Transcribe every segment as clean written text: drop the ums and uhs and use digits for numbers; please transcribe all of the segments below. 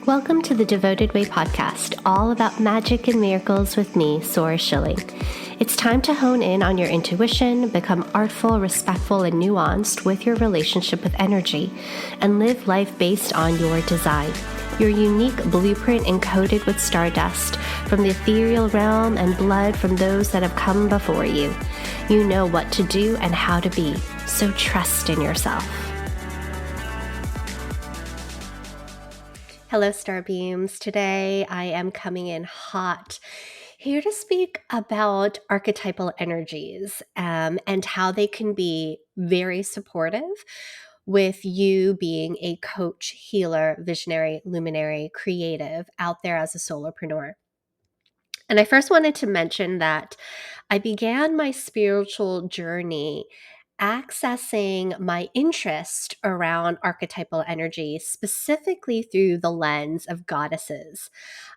Welcome to the Devoted Way podcast, all about magic and miracles with me, Sora Schilling. It's time to hone in on your intuition, become artful, respectful, and nuanced with your relationship with energy, and live life based on your design. Your unique blueprint encoded with stardust from the ethereal realm and blood from those that have come before you. You know what to do and how to be, so trust in yourself. Hello, Starbeams. Today I am coming in hot, here to speak about archetypal energies and how they can be very supportive with you being a coach, healer, visionary, luminary, creative out there as a solopreneur. And I first wanted to mention that I began my spiritual journey accessing my interest around archetypal energy, specifically through the lens of goddesses.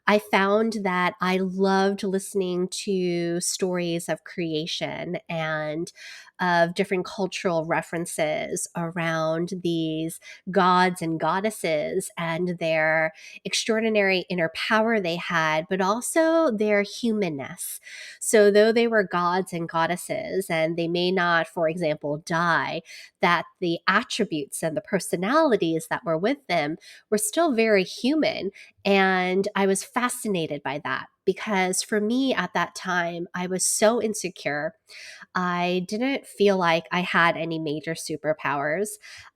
I found that I loved listening to stories of creation and of different cultural references around these gods and goddesses and their extraordinary inner power they had, but also their humanness. So, though they were gods and goddesses and they may not, for example, die, that the attributes and the personalities that were with them were still very human. And I was fascinated by that because for me at that time, I was so insecure. I didn't feel like I had any major superpowers.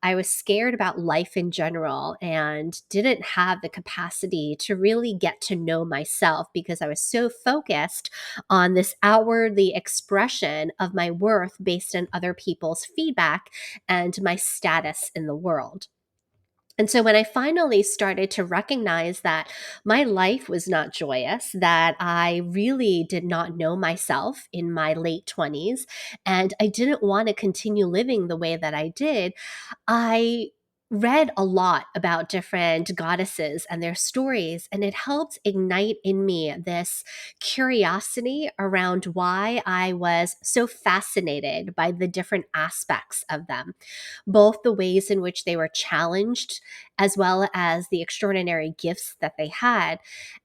I was scared about life in general and didn't have the capacity to really get to know myself because I was so focused on this outwardly expression of my worth based on other people's feedback and my status in the world. And so when I finally started to recognize that my life was not joyous, that I really did not know myself in my late 20s, and I didn't want to continue living the way that I did, I read a lot about different goddesses and their stories, and it helped ignite in me this curiosity around why I was so fascinated by the different aspects of them, both the ways in which they were challenged as well as the extraordinary gifts that they had.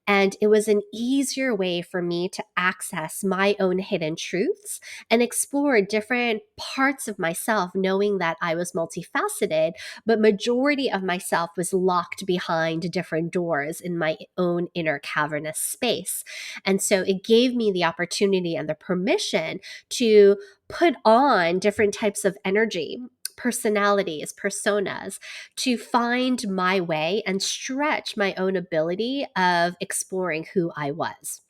And it was an easier way for me to access my own hidden truths and explore different parts of myself, knowing that I was multifaceted, but majority of myself was locked behind different doors in my own inner cavernous space. And so it gave me the opportunity and the permission to put on different types of energy, personalities, personas, to find my way and stretch my own ability of exploring who I was.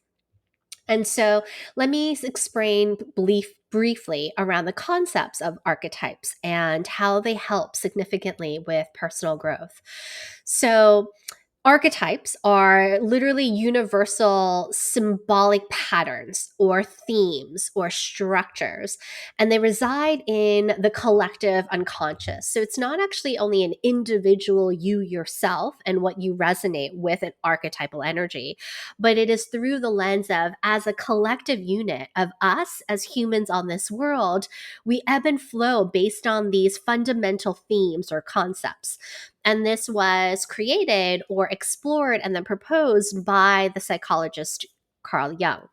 And so let me explain briefly around the concepts of archetypes and how they help significantly with personal growth. So archetypes are literally universal symbolic patterns or themes or structures, and they reside in the collective unconscious. So it's not actually only an individual you yourself and what you resonate with an archetypal energy, but it is through the lens of, as a collective unit of us as humans on this world, we ebb and flow based on these fundamental themes or concepts. And this was created or explored and then proposed by the psychologist Carl Jung.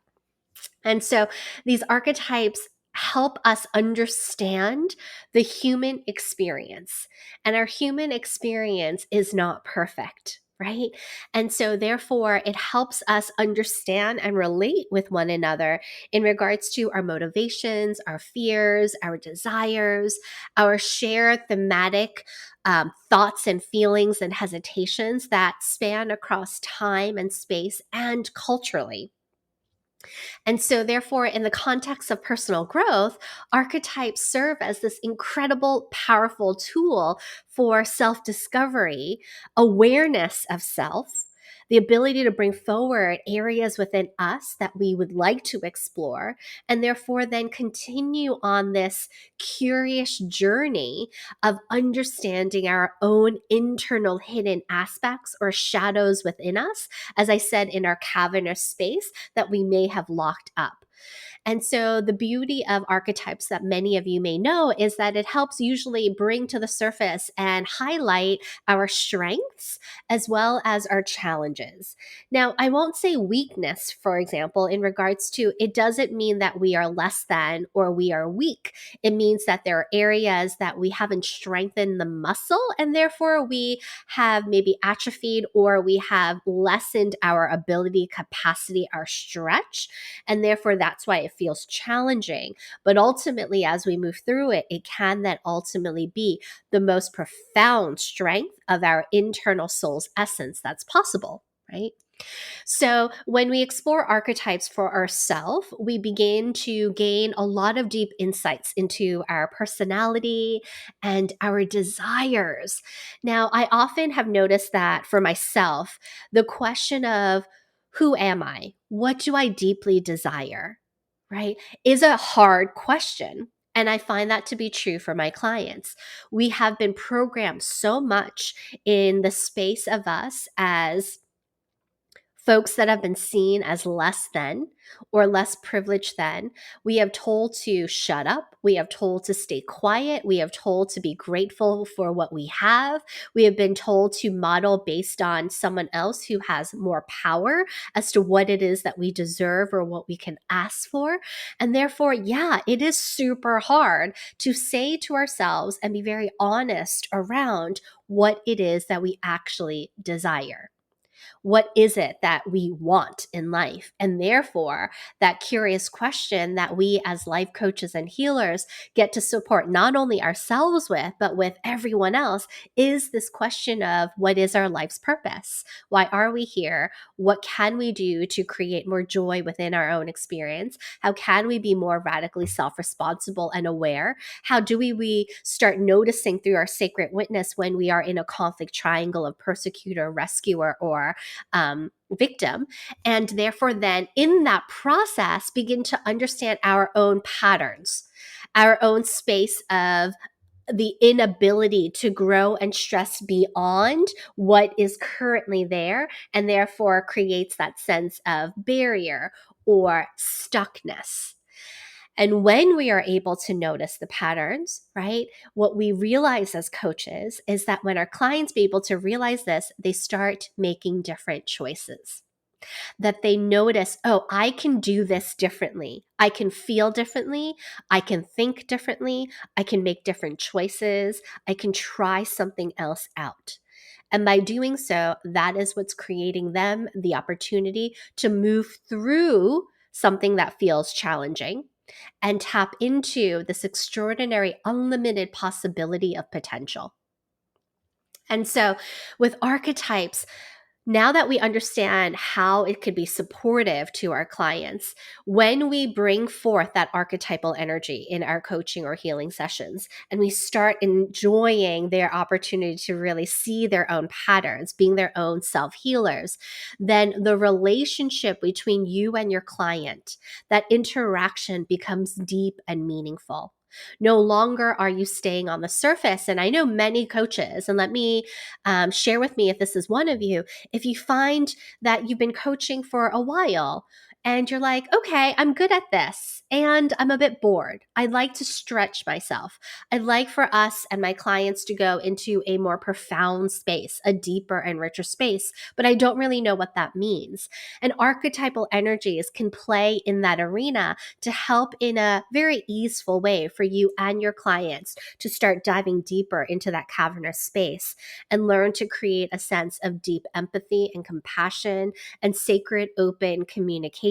And so these archetypes help us understand the human experience. And our human experience is not perfect, right? And so therefore, it helps us understand and relate with one another in regards to our motivations, our fears, our desires, our shared thematic thoughts and feelings and hesitations that span across time and space and culturally. And so, therefore, in the context of personal growth, archetypes serve as this incredible, powerful tool for self discovery, awareness of self, the ability to bring forward areas within us that we would like to explore, and therefore then continue on this curious journey of understanding our own internal hidden aspects or shadows within us, as I said, in our cavernous space that we may have locked up. And so, the beauty of archetypes that many of you may know is that it helps usually bring to the surface and highlight our strengths as well as our challenges. Now, I won't say weakness, for example, in regards to it doesn't mean that we are less than or we are weak. It means that there are areas that we haven't strengthened the muscle and therefore we have maybe atrophied or we have lessened our ability, capacity, our stretch. And therefore, that's why it feels challenging. But ultimately, as we move through it, it can then ultimately be the most profound strength of our internal soul's essence that's possible, right? So, when we explore archetypes for ourselves, we begin to gain a lot of deep insights into our personality and our desires. Now, I often have noticed that for myself, the question of who am I? What do I deeply desire? Right? Is a hard question. And I find that to be true for my clients. We have been programmed so much in the space of us as folks that have been seen as less than or less privileged than. We have told to shut up. We have told to stay quiet. We have told to be grateful for what we have. We have been told to model based on someone else who has more power as to what it is that we deserve or what we can ask for. And therefore, yeah, it is super hard to say to ourselves and be very honest around what it is that we actually desire. What is it that we want in life? And therefore, that curious question that we as life coaches and healers get to support not only ourselves with, but with everyone else is this question of what is our life's purpose? Why are we here? What can we do to create more joy within our own experience? How can we be more radically self responsible and aware? How do we start noticing through our sacred witness when we are in a conflict triangle of persecutor, rescuer, or victim, and therefore then in that process begin to understand our own patterns, our own space of the inability to grow and stress beyond what is currently there, and therefore creates that sense of barrier or stuckness. And when we are able to notice the patterns, right, what we realize as coaches is that when our clients be able to realize this, they start making different choices. That they notice, oh, I can do this differently. I can feel differently. I can think differently. I can make different choices. I can try something else out. And by doing so, that is what's creating them the opportunity to move through something that feels challenging and tap into this extraordinary, unlimited possibility of potential. And so, with archetypes, now that we understand how it could be supportive to our clients, when we bring forth that archetypal energy in our coaching or healing sessions, and we start enjoying their opportunity to really see their own patterns, being their own self healers, then the relationship between you and your client, that interaction becomes deep and meaningful. No longer are you staying on the surface. And I know many coaches, and let me share with me if this is one of you, if you find that you've been coaching for a while and you're like, okay, I'm good at this and I'm a bit bored. I'd like to stretch myself. I'd like for us and my clients to go into a more profound space, a deeper and richer space, but I don't really know what that means. And archetypal energies can play in that arena to help in a very easeful way for you and your clients to start diving deeper into that cavernous space and learn to create a sense of deep empathy and compassion and sacred open communication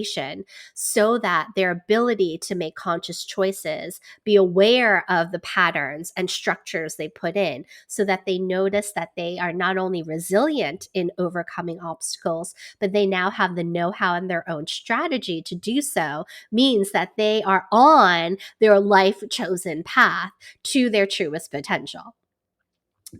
so that their ability to make conscious choices, be aware of the patterns and structures they put in so that they notice that they are not only resilient in overcoming obstacles, but they now have the know-how and their own strategy to do so, means that they are on their life chosen path to their truest potential.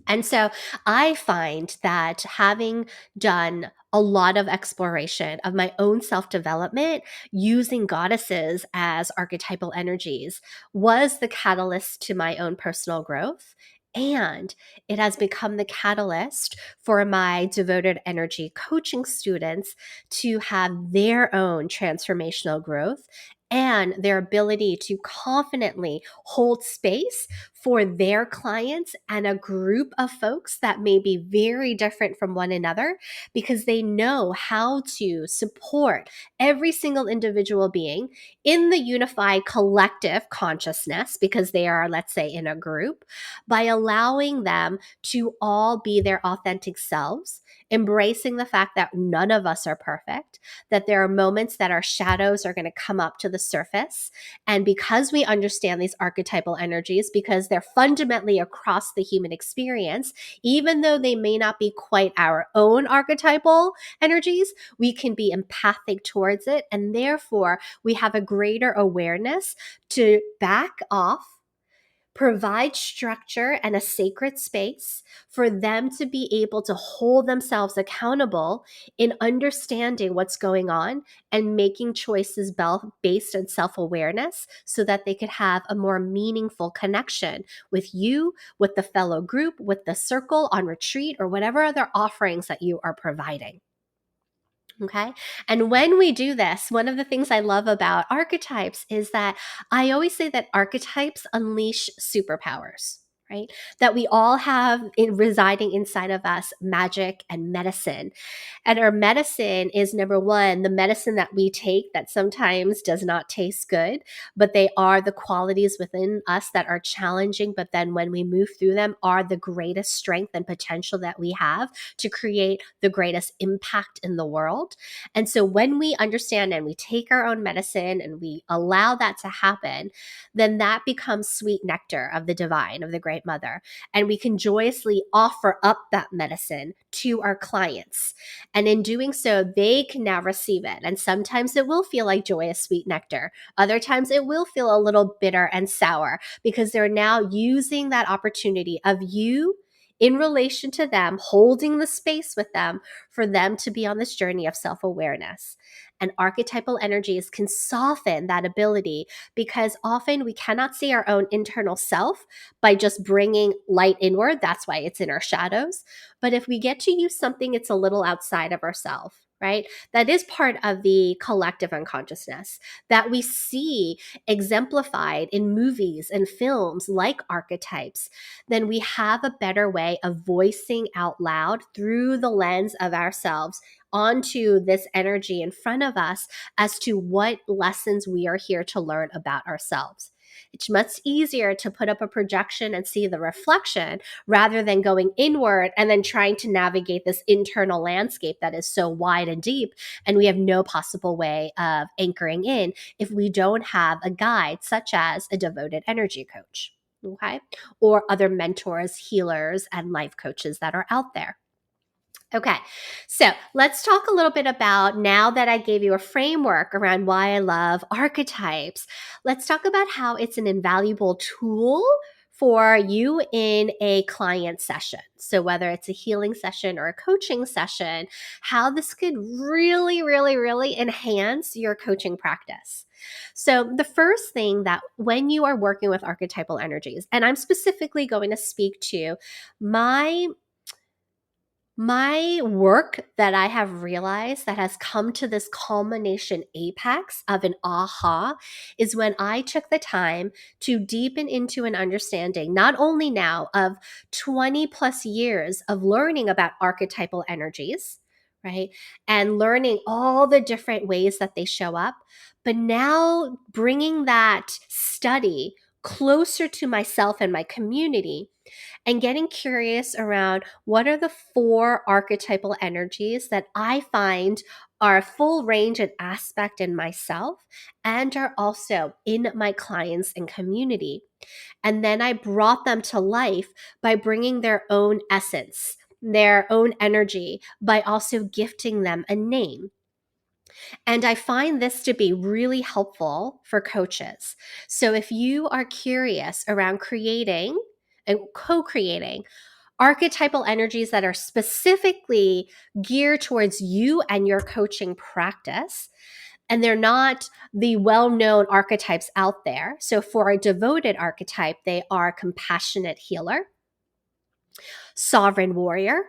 And so I find that having done a lot of exploration of my own self development using goddesses as archetypal energies was the catalyst to my own personal growth. And it has become the catalyst for my devoted energy coaching students to have their own transformational growth and their ability to confidently hold space for their clients and a group of folks that may be very different from one another, because they know how to support every single individual being in the unified collective consciousness, because they are, let's say, in a group, by allowing them to all be their authentic selves, embracing the fact that none of us are perfect, that there are moments that our shadows are going to come up to the surface. And because we understand these archetypal energies, because they're fundamentally across the human experience, even though they may not be quite our own archetypal energies, we can be empathic towards it. And therefore, we have a greater awareness to back off, provide structure and a sacred space for them to be able to hold themselves accountable in understanding what's going on and making choices based on self-awareness, so that they could have a more meaningful connection with you, with the fellow group, with the circle on retreat, or whatever other offerings that you are providing. Okay. And when we do this, one of the things I love about archetypes is that I always say that archetypes unleash superpowers, right? That we all have residing inside of us magic and medicine. And our medicine is, number one, the medicine that we take that sometimes does not taste good, but they are the qualities within us that are challenging. But then when we move through them, are the greatest strength and potential that we have to create the greatest impact in the world. And so when we understand and we take our own medicine and we allow that to happen, then that becomes sweet nectar of the divine, of the great mother. And we can joyously offer up that medicine to our clients. And in doing so, they can now receive it. And sometimes it will feel like joyous, sweet nectar. Other times it will feel a little bitter and sour, because they're now using that opportunity of you in relation to them, holding the space with them for them to be on this journey of self-awareness. And archetypal energies can soften that ability, because often we cannot see our own internal self by just bringing light inward. That's why it's in our shadows. But if we get to use something, it's a little outside of ourselves, right? That is part of the collective unconsciousness that we see exemplified in movies and films like Archetypes, then we have a better way of voicing out loud through the lens of ourselves onto this energy in front of us as to what lessons we are here to learn about ourselves. It's much easier to put up a projection and see the reflection rather than going inward and then trying to navigate this internal landscape that is so wide and deep. And we have no possible way of anchoring in if we don't have a guide, such as a devoted energy coach, okay, or other mentors, healers, and life coaches that are out there. Okay, so let's talk a little bit about, now that I gave you a framework around why I love archetypes, let's talk about how it's an invaluable tool for you in a client session. So whether it's a healing session or a coaching session, how this could really, really, really enhance your coaching practice. So the first thing, that when you are working with archetypal energies, and I'm specifically going to speak to my work that I have realized that has come to this culmination apex of an aha, is when I took the time to deepen into an understanding, not only now of 20 plus years of learning about archetypal energies, right? And learning all the different ways that they show up, but now bringing that study closer to myself and my community, and getting curious around what are the 4 archetypal energies that I find are full range and aspect in myself and are also in my clients and community. And then I brought them to life by bringing their own essence, their own energy, by also gifting them a name. And I find this to be really helpful for coaches. So if you are curious around creating and co-creating archetypal energies that are specifically geared towards you and your coaching practice, and they're not the well-known archetypes out there. So for a devoted archetype, they are compassionate healer, sovereign warrior,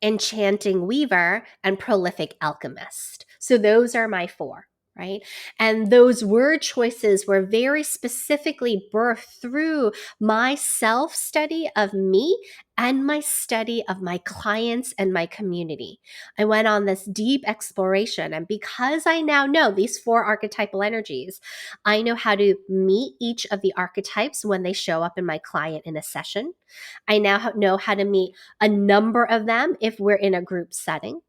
enchanting weaver, and prolific alchemist. So those are my 4. right? And those word choices were very specifically birthed through my self study of me and my study of my clients and my community. I went on this deep exploration. And because I now know these 4 archetypal energies, I know how to meet each of the archetypes when they show up in my client in a session. I now know how to meet a number of them if we're in a group setting.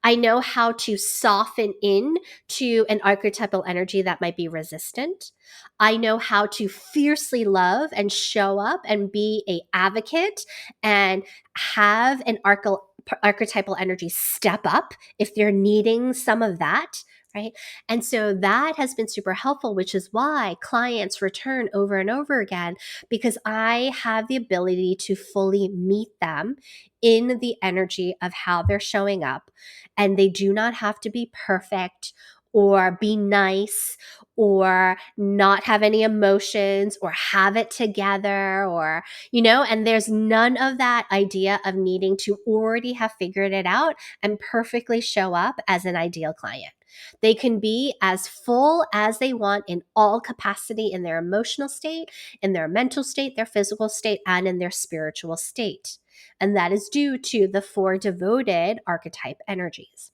I know how to soften in to an archetypal energy that might be resistant. I know how to fiercely love and show up and be a advocate and have an archetypal energy step up if they're needing some of that. Right. And so that has been super helpful, which is why clients return over and over again, because I have the ability to fully meet them in the energy of how they're showing up. And they do not have to be perfect or be nice or not have any emotions or have it together or, and there's none of that idea of needing to already have figured it out and perfectly show up as an ideal client. They can be as full as they want in all capacity in their emotional state, in their mental state, their physical state, and in their spiritual state. And that is due to the 4 devoted archetype energies.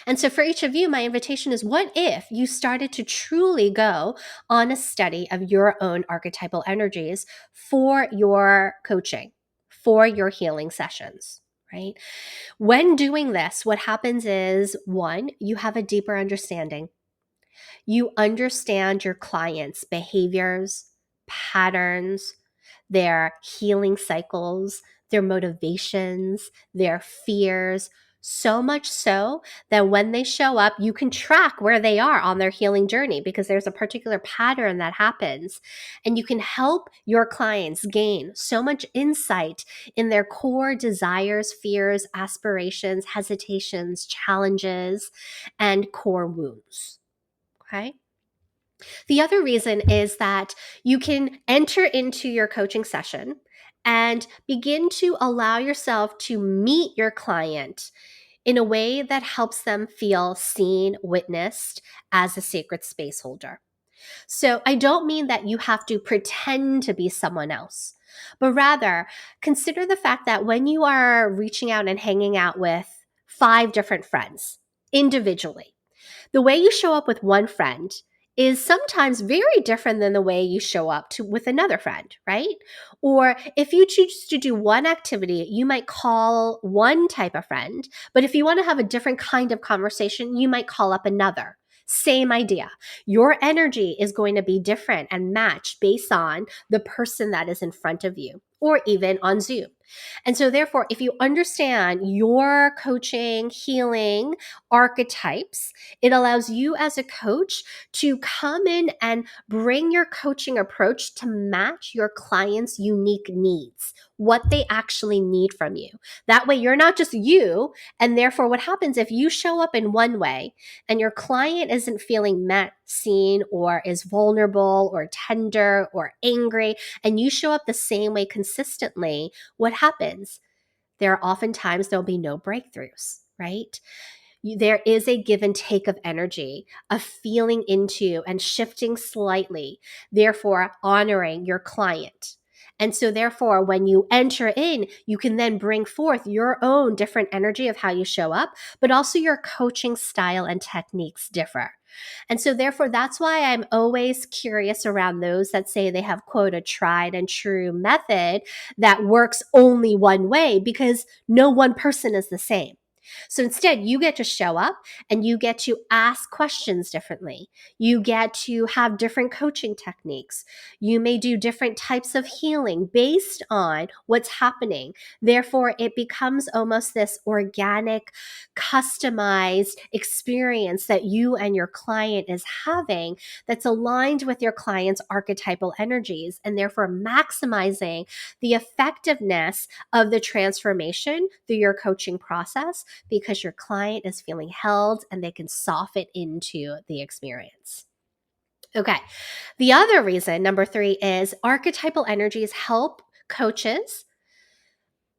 And so for each of you, my invitation is, what if you started to truly go on a study of your own archetypal energies for your coaching, for your healing sessions, right? When doing this, what happens is, 1, you have a deeper understanding. You understand your clients' behaviors, patterns, their healing cycles, their motivations, their fears, so much so that when they show up, you can track where they are on their healing journey because there's a particular pattern that happens. And you can help your clients gain so much insight in their core desires, fears, aspirations, hesitations, challenges, and core wounds. Okay. The other reason is that you can enter into your coaching session and begin to allow yourself to meet your client in a way that helps them feel seen, witnessed as a sacred space holder. So I don't mean that you have to pretend to be someone else, but rather consider the fact that when you are reaching out and hanging out with 5 different friends individually, the way you show up with one friend is sometimes very different than the way you show up with another friend, right? Or if you choose to do one activity, you might call one type of friend, but if you want to have a different kind of conversation, you might call up another. Same idea. Your energy is going to be different and matched based on the person that is in front of you, or even on Zoom. And so therefore, if you understand your coaching, healing archetypes, it allows you as a coach to come in and bring your coaching approach to match your client's unique needs, what they actually need from you. That way, you're not just you. And therefore, what happens if you show up in one way and your client isn't feeling met, seen, or is vulnerable or tender or angry, and you show up the same way consistently, what happens? There'll be no breakthroughs, right? There is a give and take of energy, of feeling into and shifting slightly, therefore honoring your client. And so therefore, when you enter in, you can then bring forth your own different energy of how you show up, but also your coaching style and techniques differ. And so therefore, that's why I'm always curious around those that say they have, quote, a tried and true method that works only one way, because no one person is the same. So instead, you get to show up and you get to ask questions differently. You get to have different coaching techniques. You may do different types of healing based on what's happening. Therefore, it becomes almost this organic, customized experience that you and your client is having that's aligned with your client's archetypal energies, and therefore maximizing the effectiveness of the transformation through your coaching process, because your client is feeling held and they can soften into the experience. Okay. The other reason, number 3, is archetypal energies help coaches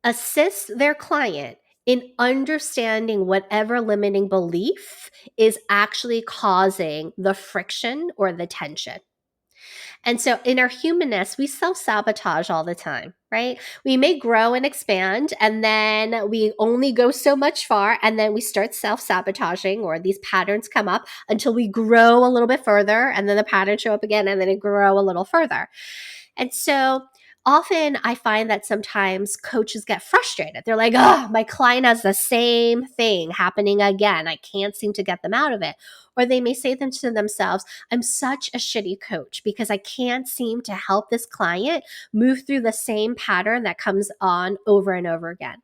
assist their client in understanding whatever limiting belief is actually causing the friction or the tension. And so in our humanness, we self sabotage all the time, right? We may grow and expand, and then we only go so much far, and then we start self sabotaging, or these patterns come up until we grow a little bit further, and then the patterns show up again, and then it grow a little further. And so often I find that sometimes coaches get frustrated. They're like, oh, my client has the same thing happening again. I can't seem to get them out of it. Or they may say them to themselves, I'm such a shitty coach because I can't seem to help this client move through the same pattern that comes on over and over again.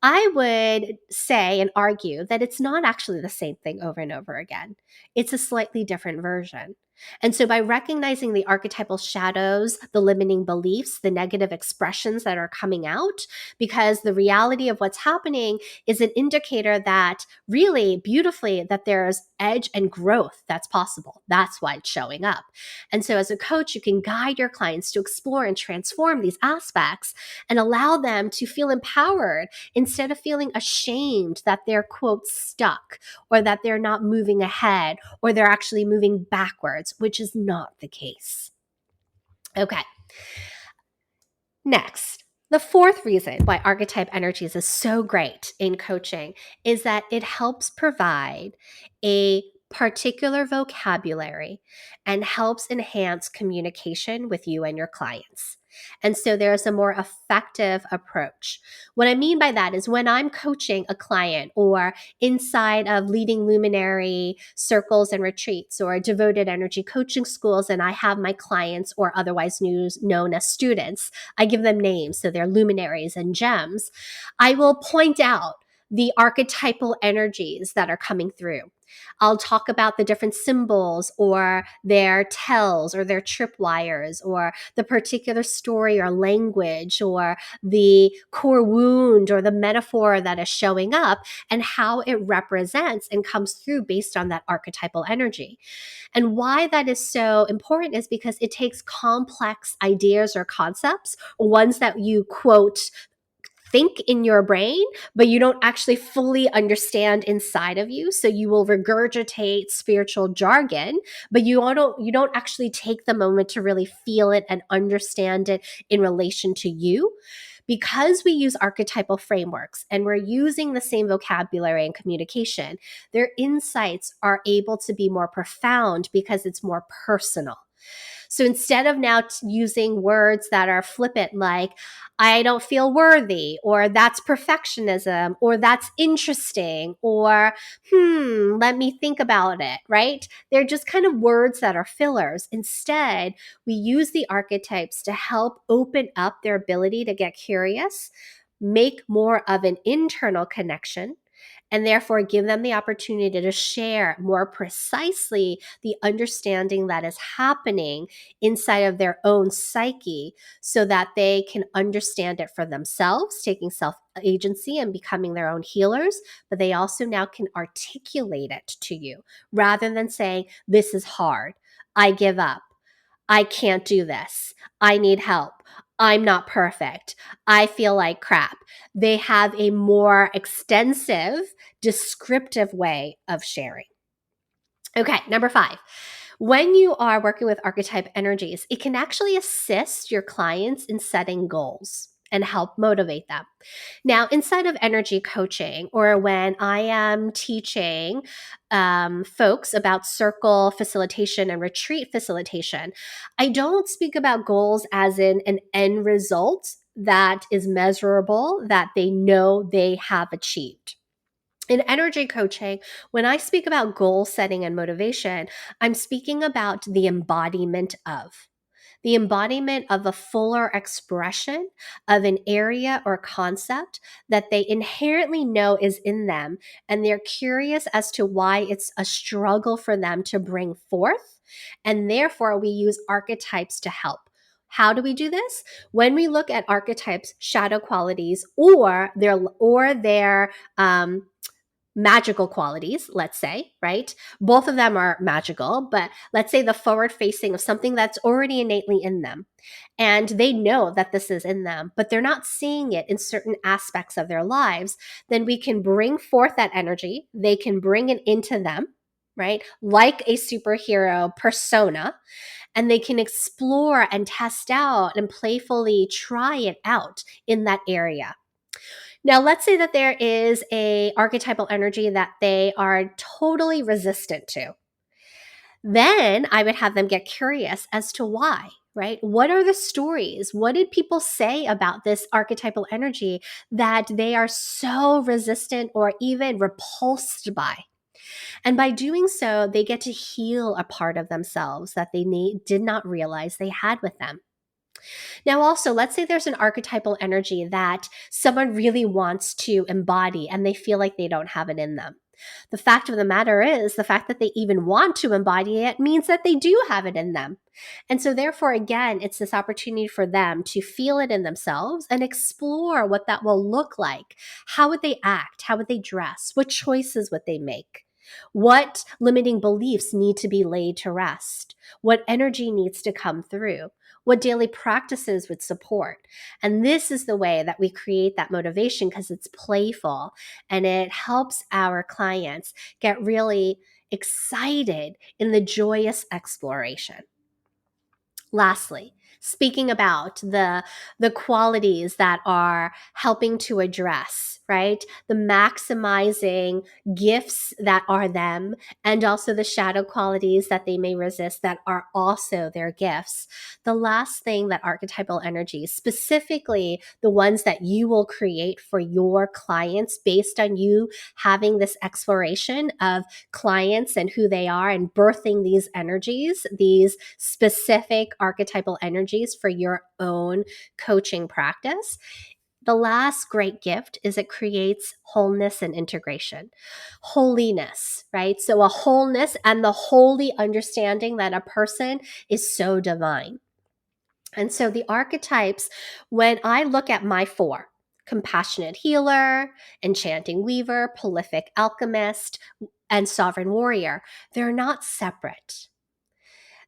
I would say and argue that it's not actually the same thing over and over again. It's a slightly different version. And so, by recognizing the archetypal shadows, the limiting beliefs, the negative expressions that are coming out, because the reality of what's happening is an indicator that really beautifully that there's edge and growth that's possible. That's why it's showing up. And so, as a coach, you can guide your clients to explore and transform these aspects and allow them to feel empowered instead of feeling ashamed that they're, quote, stuck, or that they're not moving ahead, or they're actually moving backwards, which is not the case. Okay. Next, the fourth reason why archetype energies is so great in coaching is that it helps provide a particular vocabulary and helps enhance communication with you and your clients. And so there's a more effective approach. What I mean by that is when I'm coaching a client or inside of leading luminary circles and retreats or devoted energy coaching schools, and I have my clients or otherwise known as students, I give them names, so they're luminaries and gems. I will point out the archetypal energies that are coming through. I'll talk about the different symbols or their tells or their tripwires or the particular story or language or the core wound or the metaphor that is showing up and how it represents and comes through based on that archetypal energy. And why that is so important is because it takes complex ideas or concepts, ones that you, quote, think in your brain, but you don't actually fully understand inside of you. So you will regurgitate spiritual jargon, but you don't actually take the moment to really feel it and understand it in relation to you. Because we use archetypal frameworks and we're using the same vocabulary and communication, their insights are able to be more profound because it's more personal. So instead of now using words that are flippant, like, I don't feel worthy, or that's perfectionism, or that's interesting, or, let me think about it, right? They're just kind of words that are fillers. Instead, we use the archetypes to help open up their ability to get curious, make more of an internal connection, and therefore give them the opportunity to share more precisely the understanding that is happening inside of their own psyche so that they can understand it for themselves, taking self agency and becoming their own healers, but they also now can articulate it to you rather than saying, this is hard, I give up, I can't do this, I need help, I'm not perfect, I feel like crap. They have a more extensive, descriptive way of sharing. Okay, number 5. When you are working with archetype energies, it can actually assist your clients in setting goals and help motivate them. Now, inside of energy coaching, or when I am teaching folks about circle facilitation and retreat facilitation, I don't speak about goals as in an end result that is measurable, that they know they have achieved. In energy coaching, when I speak about goal setting and motivation, I'm speaking about the embodiment of. The embodiment of a fuller expression of an area or concept that they inherently know is in them, and they're curious as to why it's a struggle for them to bring forth. And therefore, we use archetypes to help. How do we do this? When we look at archetypes, shadow qualities, or their magical qualities, let's say, right? Both of them are magical, but let's say the forward facing of something that's already innately in them. And they know that this is in them, but they're not seeing it in certain aspects of their lives. Then we can bring forth that energy. They can bring it into them, right? Like a superhero persona, and they can explore and test out and playfully try it out in that area. Now, let's say that there is a archetypal energy that they are totally resistant to. Then I would have them get curious as to why, right? What are the stories? What did people say about this archetypal energy that they are so resistant or even repulsed by? And by doing so, they get to heal a part of themselves that they did not realize they had with them. Now, also, let's say there's an archetypal energy that someone really wants to embody and they feel like they don't have it in them. The fact of the matter is, the fact that they even want to embody it means that they do have it in them. And so, therefore, again, it's this opportunity for them to feel it in themselves and explore what that will look like. How would they act? How would they dress? What choices would they make? What limiting beliefs need to be laid to rest? What energy needs to come through? What daily practices would support? And this is the way that we create that motivation, because it's playful and it helps our clients get really excited in the joyous exploration. Lastly, speaking about the qualities that are helping to address, right? The maximizing gifts that are them, and also the shadow qualities that they may resist that are also their gifts. The last thing that archetypal energies, specifically the ones that you will create for your clients based on you having this exploration of clients and who they are and birthing these energies, these specific archetypal energies for your own coaching practice. The last great gift is it creates wholeness and integration. Holiness, right? So a wholeness and the holy understanding that a person is so divine. And so the archetypes, when I look at my four, compassionate healer, enchanting weaver, prolific alchemist, and sovereign warrior, they're not separate.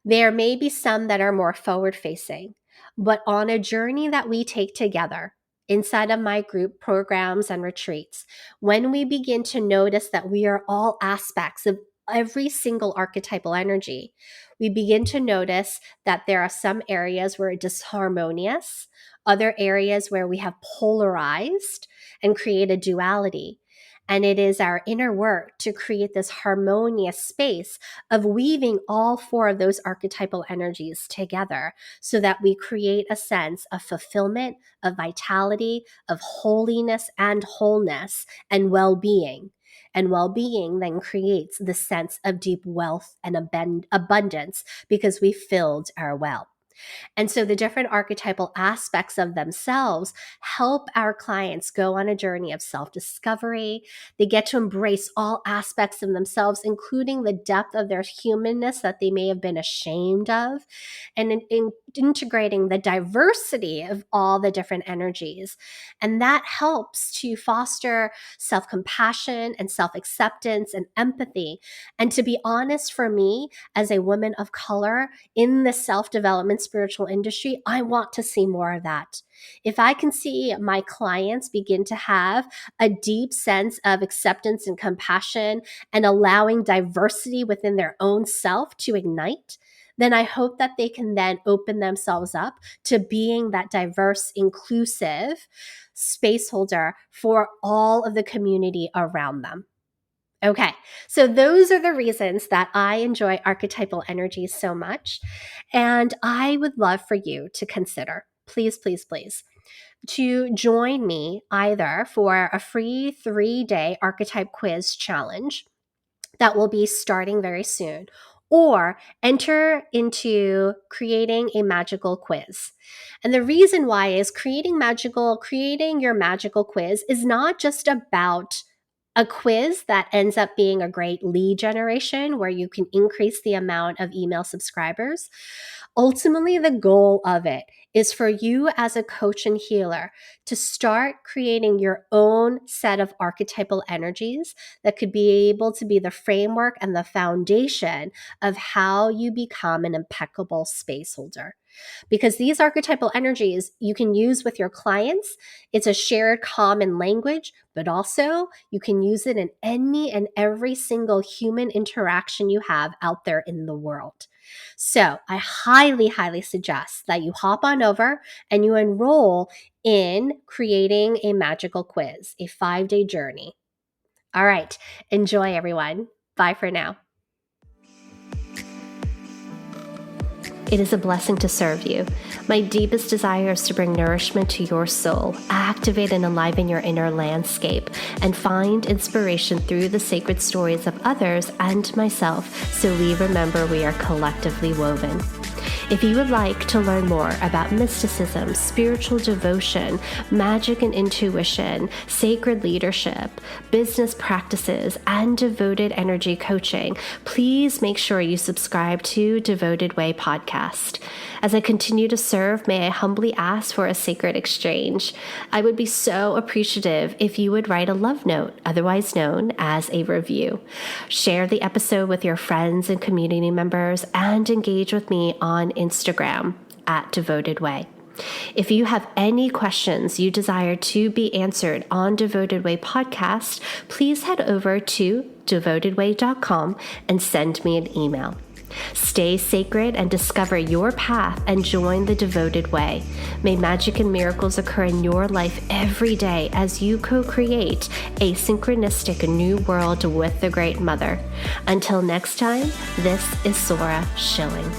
There may be some that are more forward facing, but on a journey that we take together inside of my group programs and retreats, when we begin to notice that we are all aspects of every single archetypal energy, we begin to notice that there are some areas where it's disharmonious, other areas where we have polarized and create a duality. And it is our inner work to create this harmonious space of weaving all four of those archetypal energies together so that we create a sense of fulfillment, of vitality, of holiness and wholeness and well-being. And well-being then creates the sense of deep wealth and abundance because we filled our well. And so the different archetypal aspects of themselves help our clients go on a journey of self-discovery. They get to embrace all aspects of themselves, including the depth of their humanness that they may have been ashamed of, and in integrating the diversity of all the different energies. And that helps to foster self-compassion and self-acceptance and empathy. And to be honest, for me, as a woman of color in the self-development spiritual industry, I want to see more of that. If I can see my clients begin to have a deep sense of acceptance and compassion and allowing diversity within their own self to ignite, then I hope that they can then open themselves up to being that diverse, inclusive space holder for all of the community around them. Okay, so those are the reasons that I enjoy archetypal energies so much. And I would love for you to consider, please, please, please, to join me either for a free 3-day archetype quiz challenge that will be starting very soon, or enter into creating a magical quiz. And the reason why is creating your magical quiz is not just about a quiz that ends up being a great lead generation where you can increase the amount of email subscribers. Ultimately, the goal of it is for you as a coach and healer to start creating your own set of archetypal energies that could be able to be the framework and the foundation of how you become an impeccable space holder. Because these archetypal energies you can use with your clients. It's a shared common language, but also you can use it in any and every single human interaction you have out there in the world. So I highly, highly suggest that you hop on over and you enroll in creating a magical quiz, a 5-day journey. All right, enjoy everyone. Bye for now. It is a blessing to serve you. My deepest desire is to bring nourishment to your soul, activate and enliven your inner landscape, and find inspiration through the sacred stories of others and myself so we remember we are collectively woven. If you would like to learn more about mysticism, spiritual devotion, magic and intuition, sacred leadership, business practices, and devoted energy coaching, please make sure you subscribe to Devoted Way podcast. As I continue to serve, may I humbly ask for a sacred exchange. I would be so appreciative if you would write a love note, otherwise known as a review. Share the episode with your friends and community members, and engage with me on Instagram at Devoted Way. If you have any questions you desire to be answered on Devoted Way podcast, please head over to devotedway.com and send me an email. Stay sacred and discover your path and join the Devoted Way. May magic and miracles occur in your life every day as you co-create a synchronistic new world with the Great Mother. Until next time, this is Sora Schilling.